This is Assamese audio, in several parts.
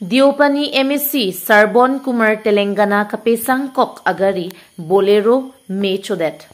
Diopani MSC Sarbon Kumar Telangana Kapesang Kok Agari Bolero Mechodet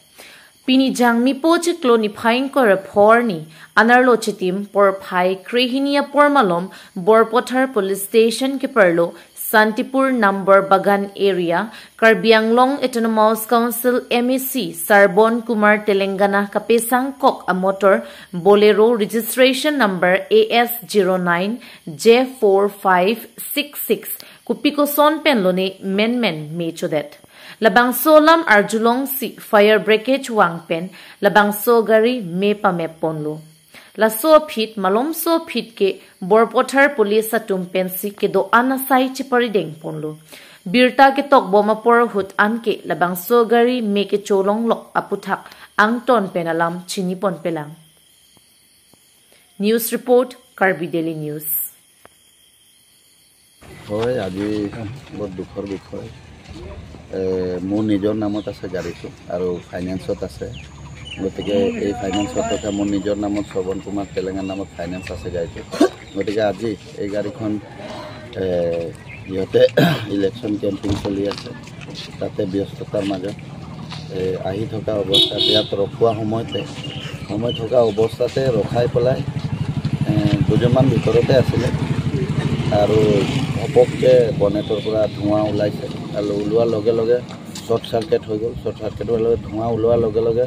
Pinijang Mipo Chiklo ni Phaing ko Porni Anarlo Chitim Por Phai Krehinia Pormalom Borpothar Police Station ke Perlo Santipur Number Bagan Area Karbianglong Autonomous Council MSC Sarbon Kumar Telangana Kapesang Kok a motor Bolero registration number AS09 J4566 Kupiko Son Penlone Men Mechodet Labang Solam Arjulong si Fire Breakage Wangpen Labang Sogari Mepa Meponlo La so phit malom so phit ke Borpothar Police Tumpensi ke do anasai chiparideng ponlo Birta ke tok boma por hut anke labang sogari me ke cholong lok aputhak angton penalam chinipon pelang News report Karbi Daily News Hoy আজি বৰ দুখৰ বিষয় মোৰ নিজৰ নামত আছে গাড়ীটো আৰু ফাইনান্সত আছে গতিকে এই ফাইনান্সৰ কথা মোৰ নিজৰ নামত শ্ৰৱণ কুমাৰ তেলেঙ্গানা নামত ফাইনান্স আছে গাড়ীটো গতিকে আজি এই গাড়ীখন ইহঁতে ইলেকশ্যন কেম্পিং চলি আছে তাতে ব্যস্ততাৰ মাজত আহি থকা অৱস্থাত ইয়াত ৰখোৱা সময় থকা অৱস্থাতে ৰখাই পেলাই দুজনমান ভিতৰতে আছিলে আৰু অপককে বনেটৰ পৰা ধোঁৱা ওলাইছে আৰু ওলোৱাৰ লগে লগে শ্বৰ্ট চাৰ্কিট হৈ গ'ল শ্বৰ্ট চাৰ্কিট হোৱাৰ লগে ধোঁৱা ওলোৱাৰ লগে লগে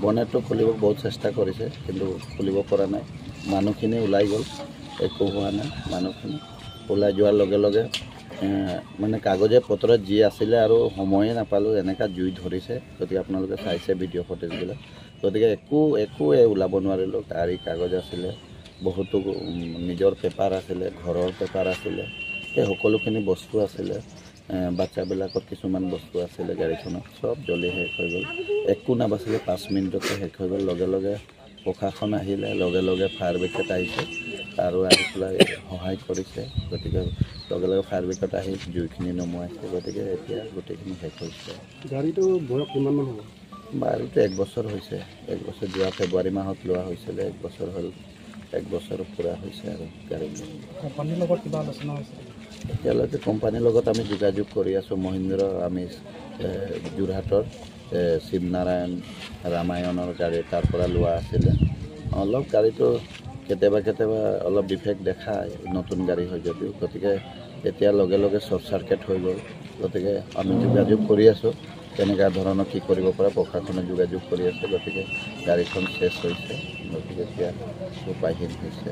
বনেটটো খুলিব বহুত চেষ্টা কৰিছে কিন্তু খুলিব পৰা নাই মানুহখিনি ওলাই গ'ল একো হোৱা নাই মানুহখিনি ওলাই যোৱাৰ লগে লগে মানে কাগজে পত্ৰত যি আছিলে আৰু সময়ে নাপালোঁ এনেকা জুই ধৰিছে গতিকে আপোনালোকে চাইছে ভিডিঅ' ফুটেজবিলাক গতিকে একো ওলাব নোৱাৰিলোঁ গাড়ী কাগজ আছিলে বহুতো নিজৰ পেপাৰ আছিলে ঘৰৰ পেপাৰ আছিলে এই সকলোখিনি বস্তু আছিলে বাচ্চাবিলাকৰ কিছুমান বস্তু আছিলে গাড়ীখনত সব জ্বলি শেষ হৈ গ'ল একো নাবাছিলে 5 মিনিটতে শেষ হৈ গ'ল লগে লগে প্ৰশাসন আহিলে লগে লগে ফায়াৰ ব্ৰিগেড আহিছে আৰু আহি পেলাই সহায় কৰিছে গতিকে লগে লগে ফায়াৰ ব্ৰিগেড আহি জুইখিনি নমুৱাইছে গতিকে এতিয়া গোটেইখিনি শেষ হৈছে গাড়ীটো বয়স কিমান মান হ'ব গাড়ীটো 1 বছৰ হৈছে 1 বছৰ যোৱা ফেব্ৰুৱাৰী মাহত লোৱা হৈছিলে 1 বছৰ হ'ল 1 বছৰ পুৰা হৈছে আৰু গাড়ীটো কোম্পানীৰ লগত কিবা আলোচনা হৈছে এতিয়ালৈকে কোম্পানীৰ লগত আমি যোগাযোগ কৰি আছোঁ মহিন্দ্ৰ আমি যোৰহাটৰ শিৱনাৰায়ণ ৰামায়ণৰ গাড়ী তাৰ পৰা লোৱা আছিলে অলপ গাড়ীটো কেতিয়াবা অলপ ডিফেক্ট দেখায় নতুন গাড়ী হয় যদিও গতিকে এতিয়া লগে লগে শ্বৰ্ট চাৰ্কিট হৈ গ'ল গতিকে আমি যোগাযোগ কৰি আছোঁ কেনেকুৱা ধৰণৰ কি কৰিব পৰা প্ৰশাসনে যোগাযোগ কৰি আছে গতিকে গাড়ীখন চেছ হৈছে গতিকে এতিয়া উপায়হীন হৈছে